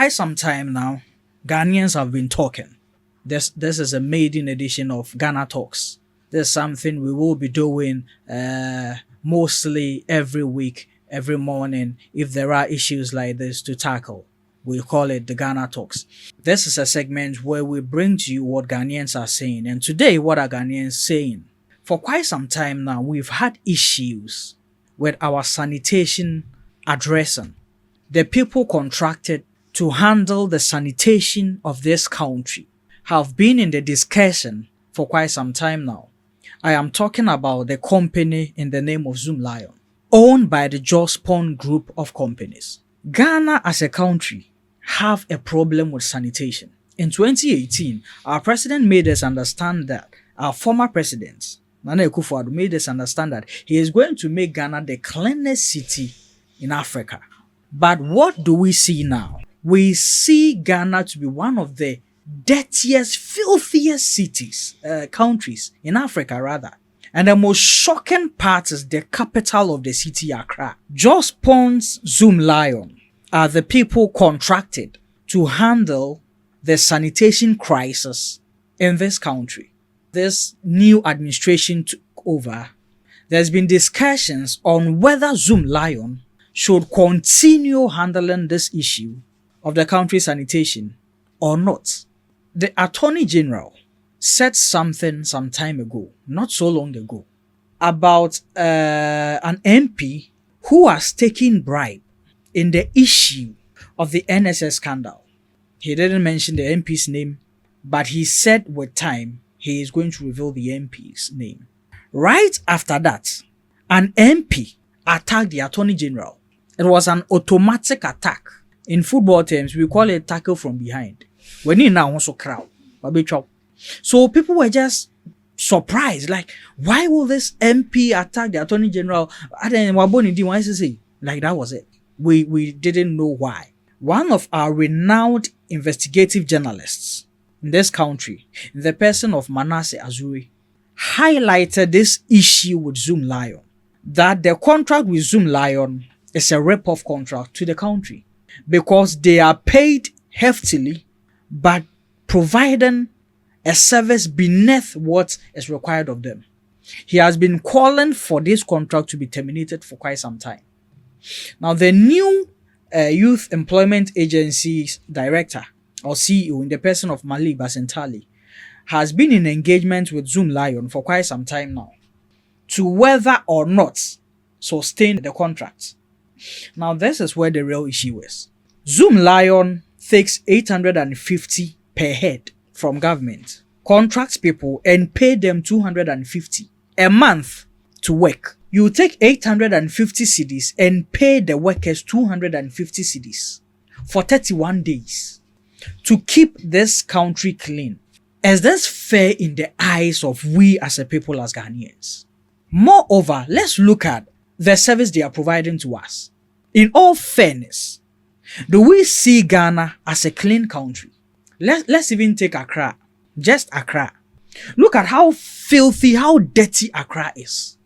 quite some time now, Ghanaians have been talking. This is a maiden edition of Ghana Talks. This is something we will be doing mostly every week, every morning, if there are issues like this to tackle. We call it the Ghana Talks. This is a segment where we bring to you what Ghanaians are saying. And today, what are Ghanaians saying? For quite some time now, we've had issues with our sanitation addressing. The people contracted to handle the sanitation of this country have been in the discussion for quite some time now. I am talking about the company in the name of Zoomlion, owned by the Jospon group of companies. Ghana as a country have a problem with sanitation. In 2018, our president made us understand that our former president, Nana Akufo-Addo, made us understand that he is going to make Ghana the cleanest city in Africa. But what do we see now? We see Ghana to be one of the dirtiest, filthiest countries in Africa rather. And the most shocking part is the capital of the city, Accra. Jospon's Zoomlion are the people contracted to handle the sanitation crisis in this country. This new administration took over. There's been discussions on whether Zoomlion should continue handling this issue of the country's sanitation or not. The Attorney General said something some time ago, not so long ago, about an MP who has taken bribe in the issue of the NSS scandal. He didn't mention the MP's name, but he said with time he is going to reveal the MP's name. Right after that, an MP attacked the Attorney General. It was an automatic attack. In football terms, we call it tackle from behind. When you now also crowd, so people were just surprised, like, why will this MP attack the Attorney General? Like that was it. We didn't know why. One of our renowned investigative journalists in this country, in the person of Manasseh Azuri, highlighted this issue with Zoomlion, that the contract with Zoomlion is a rip-off contract to the country because they are paid heftily but providing a service beneath what is required of them. He has been calling for this contract to be terminated for quite some time. Now, the new Youth Employment Agency's director or CEO in the person of Malik Basentali has been in engagement with Zoomlion for quite some time now to whether or not sustain the contract. Now, this is where the real issue is. Zoomlion takes $850 per head from government, contracts people and pay them $250 a month to work. You take 850 cedis and pay the workers 250 cedis for 31 days to keep this country clean. Is this fair in the eyes of we as a people, as Ghanaians? Moreover, let's look at the service they are providing to us. In all fairness, do we see Ghana as a clean country? Let's even take Accra. Just Accra. Look at how filthy, how dirty Accra is.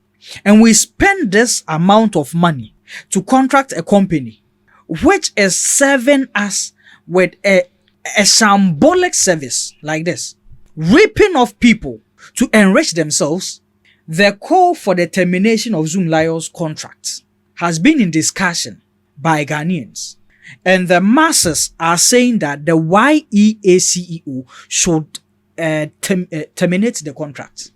And we spend this amount of money to contract a company which is serving us with a shambolic service like this. Ripping off people to enrich themselves. The call for the termination of Zoomlion's contract has been in discussion by Ghanaians. And the masses are saying that the YEACEO should terminate the contract.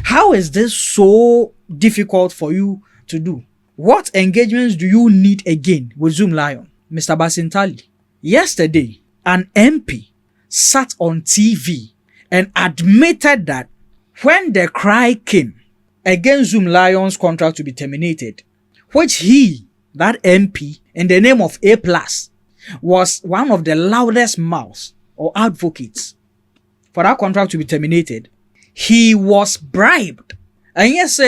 How is this so difficult for you to do? What engagements do you need again with Zoomlion, Mr. Basintali? Yesterday, an MP sat on TV and admitted that when the cry came against Zoomlion's contract to be terminated, which he, that MP, in the name of A+, was one of the loudest mouths or advocates for that contract to be terminated, he was bribed. And yes,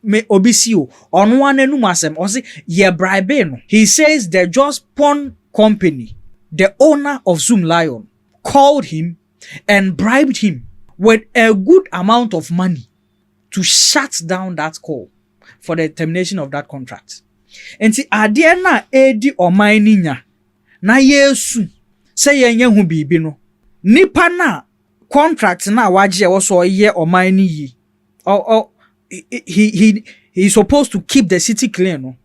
me obisio on one enumasem or say ye bribe no. He says the Jospon company, the owner of Zoomlion, called him and bribed him with a good amount of money to shut down that call for the termination of that contract. And see, adeɛ na edi Omari ninya na Yesu say yenye hu bibi no nipa na contract na waje wo so ye Omari ni yi he's supposed to keep the city clean no.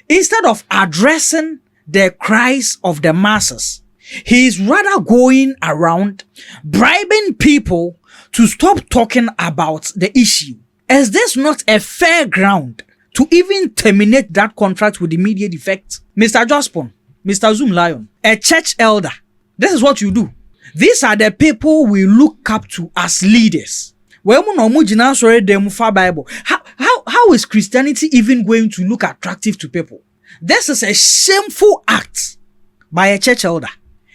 Instead of addressing the cries of the masses, he is rather going around bribing people to stop talking about the issue. Is this not a fair ground to even terminate that contract with immediate effect? Mr. Jospon, Mr. Zoomlion, a church elder, this is what you do. These are the people we look up to as leaders. How is Christianity even going to look attractive to people? This is a shameful act by a church elder.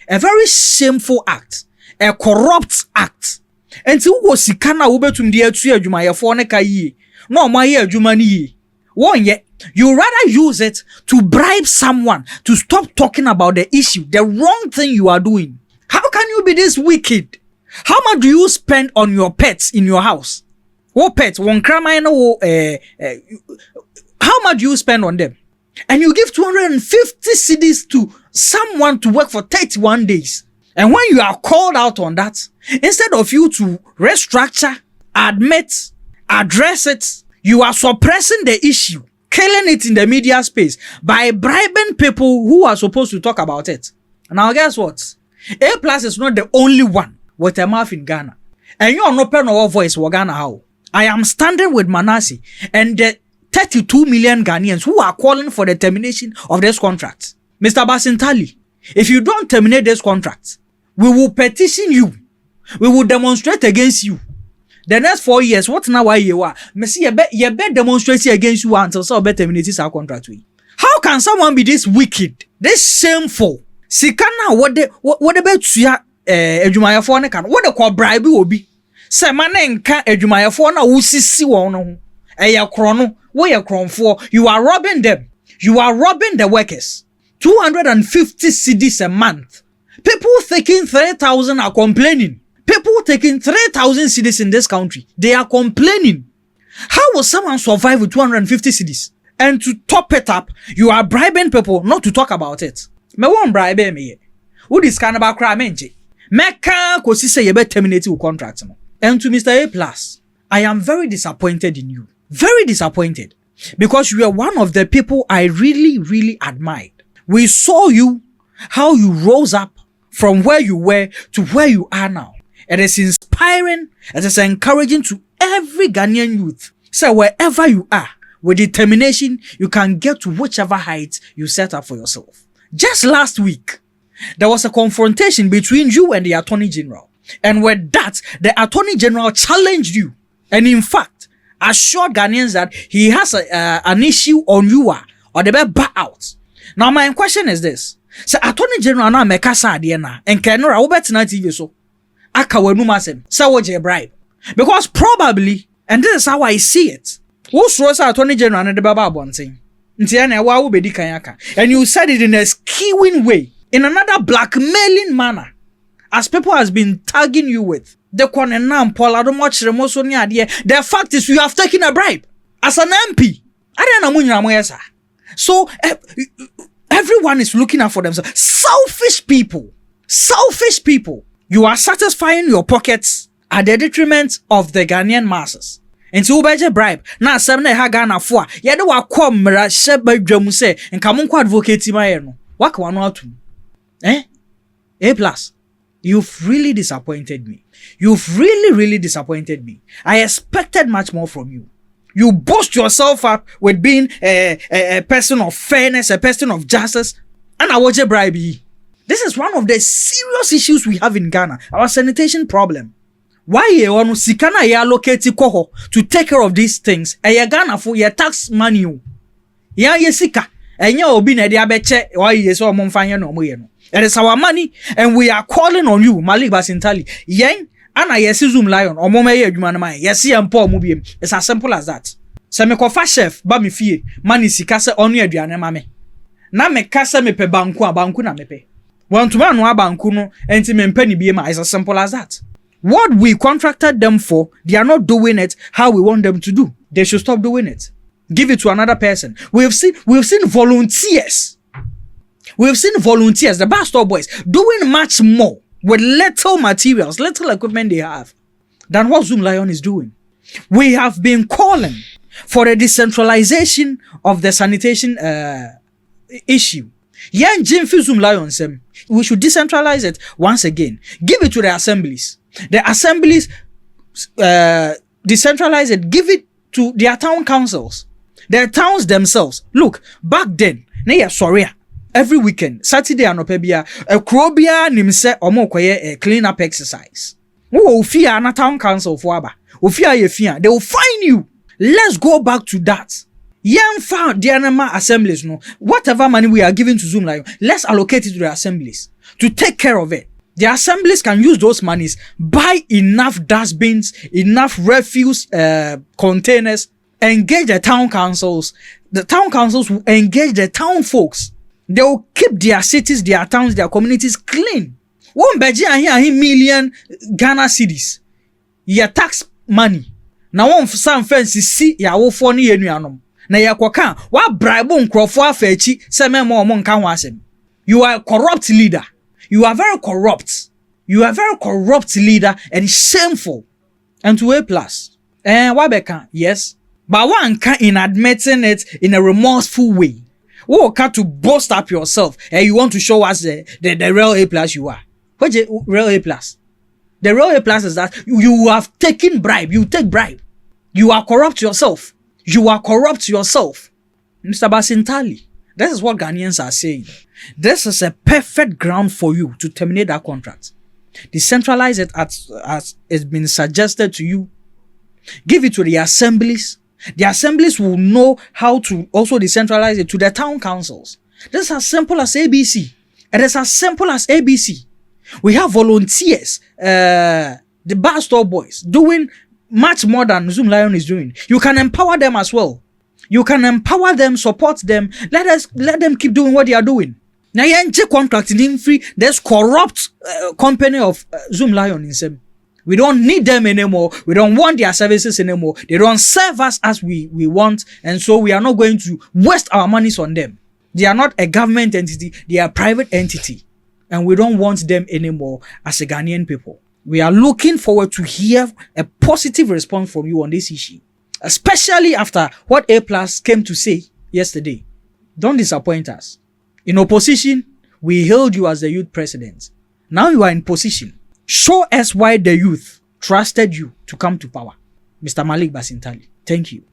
A very shameful act. A corrupt act. And so was sikana ubetum di etu adwuma ye fo ne kayi. No ma ye adwuma ni yi. One ye, you rather use it to bribe someone to stop talking about the issue, the wrong thing you are doing. How can you be this wicked? How much do you spend on your pets in your house? What pets? One crama how much do you spend on them? And you give 250 cedis to someone to work for 31 days. And when you are called out on that, instead of you to restructure, admit, address it, you are suppressing the issue, killing it in the media space by bribing people who are supposed to talk about it. Now guess what? A+ is not the only one with a mouth in Ghana. And you are not paying our voice for Ghana how? I am standing with Manasseh and the 32 million Ghanaians who are calling for the termination of this contract. Mr. Basintali, if you don't terminate this contract, we will petition you. We will demonstrate against you. The next 4 years, what now you are? Messi, you bet demonstrating against you until so better terminates our contract. How can someone be this wicked, this shameful? Sikana what about ya adwumayefo ne kan? What the call bribe will be? Say man nka adwumayefo na wusisi won no ho. Eya krono, we ye kronfo. You are robbing them. You are robbing the workers. 250 cedis a month. People taking 3,000 are complaining. People taking 3,000 cedis in this country, they are complaining. How will someone survive with 250 cedis? And to top it up, you are bribing people not to talk about it. Me won't bribe me. Who this kind of crime menje? Meka kosi say you better terminate your contract. And to Mr. A+, I am very disappointed in you. Very disappointed. Because you are one of the people I really, really admired. We saw you, how you rose up from where you were to where you are now. It is inspiring, it is encouraging to every Ghanaian youth. So wherever you are, with determination, you can get to whichever height you set up for yourself. Just last week, there was a confrontation between you and the Attorney General. And with that, the Attorney General challenged you. And in fact, assured Ghanaians that he has an issue on you or the back out. Now my question is this. So Attorney General na meka sa ade na enkenora wo betina TV so aka wanu masem say wo je bribe because probably, and this is how I see it, wo suro sa Attorney General na de baba abonten ntia na wa wo bedi kan aka, and you said it in a skewing way, in another blackmailing manner, as people has been tagging you with the konenam polado mo kire mo so ni ade. The fact is you have taken a bribe as an MP. Ade na munyina mo yesa. So everyone is looking out for themselves. Selfish people. Selfish people. You are satisfying your pockets at the detriment of the Ghanaian masses. And so ubeje bribe. Na asem na ha Ghana fo a yede wa kom mra sheba dwam se nka mo nko advocate ma ye no. Waka wano atum. A+, you've really disappointed me. You've really, really disappointed me. I expected much more from you. You boast yourself up with being a person of fairness, a person of justice, and I watch a bribe. This is one of the serious issues we have in Ghana, our sanitation problem. Why you want to sikana ya allocate koho to take care of these things? E Ghana for your tax money. Ya yesika. Enya obi na dia beche why yeso omfanya no moye no. It is our money and we are calling on you, Malik Basintali. Yen ana yesi Zoomlion omomeye adwuma na man yesi empo mu biem. It's as simple as that. Se me kofa chef ba me fie mani sika se onu aduane ma me na me ka se me pe banku na me pe wantuma no abanku no enti me mpa ni biem. It's as simple as that. What we contracted them for, they are not doing it how we want them to do. They should stop doing it. Give it to another person. We've seen volunteers We've seen volunteers, the bar store boys, doing much more with little materials, little equipment they have than what Zoomlion is doing. We have been calling for a decentralization of the sanitation issue. Yan Jimfi Zoomlion sem. We should decentralize it once again. Give it to the assemblies. The assemblies decentralize it. Give it to their town councils. Their towns themselves. Look, back then, every weekend, Saturday and Opebia, a Krobia nimse omokoye a clean up exercise. Oh, fear na town council for aba. Fear, they will find you. Let's go back to that. Young found the anima assemblies, no. Whatever money we are giving to Zoomlion, let's allocate it to the assemblies to take care of it. The assemblies can use those monies, buy enough dustbins, enough refuse containers, engage the town councils. The town councils will engage the town folks. They will keep their cities, their towns, their communities clean. One beji ahi million Ghana cedis. Your tax money. Now one some fancy see ya wo for ni enuanom. Na ya kwaka wa bribe nkrofo afachi se memo mo nka ho asem. You are a corrupt leader. You are very corrupt. You are a very corrupt leader and shameful. And to A+. Wabeka, yes. But one can in admitting it in a remorseful way. Oh, got to boast up yourself and you want to show us the real A+ you are. What's the real A+? The real A+ is that you have taken bribe. You take bribe. You are corrupt yourself. You are corrupt yourself. Mr. Basintali, this is what Ghanaians are saying. This is a perfect ground for you to terminate that contract. Decentralize it as it's been suggested to you. Give it to the assemblies. The assemblies will know how to also decentralize it to the town councils. This is as simple as ABC. It is as simple as ABC. We have volunteers, the bar store boys, doing much more than Zoomlion is doing. You can empower them as well. You can empower them, support them. Let them keep doing what they are doing. Now, you contract in free. There's corrupt company of Zoomlion in some. We don't need them anymore. We don't want their services anymore. They don't serve us as we want, and so we are not going to waste our monies on them. They are not a government entity. They are a private entity, and we don't want them anymore as a Ghanaian people. We are looking forward to hear a positive response from you on this issue, especially after what A+ came to say yesterday. Don't disappoint us. In opposition, we hailed you as the youth president. Now you are in position. Show us why the youth trusted you to come to power. Mr. Malik Basintali, thank you.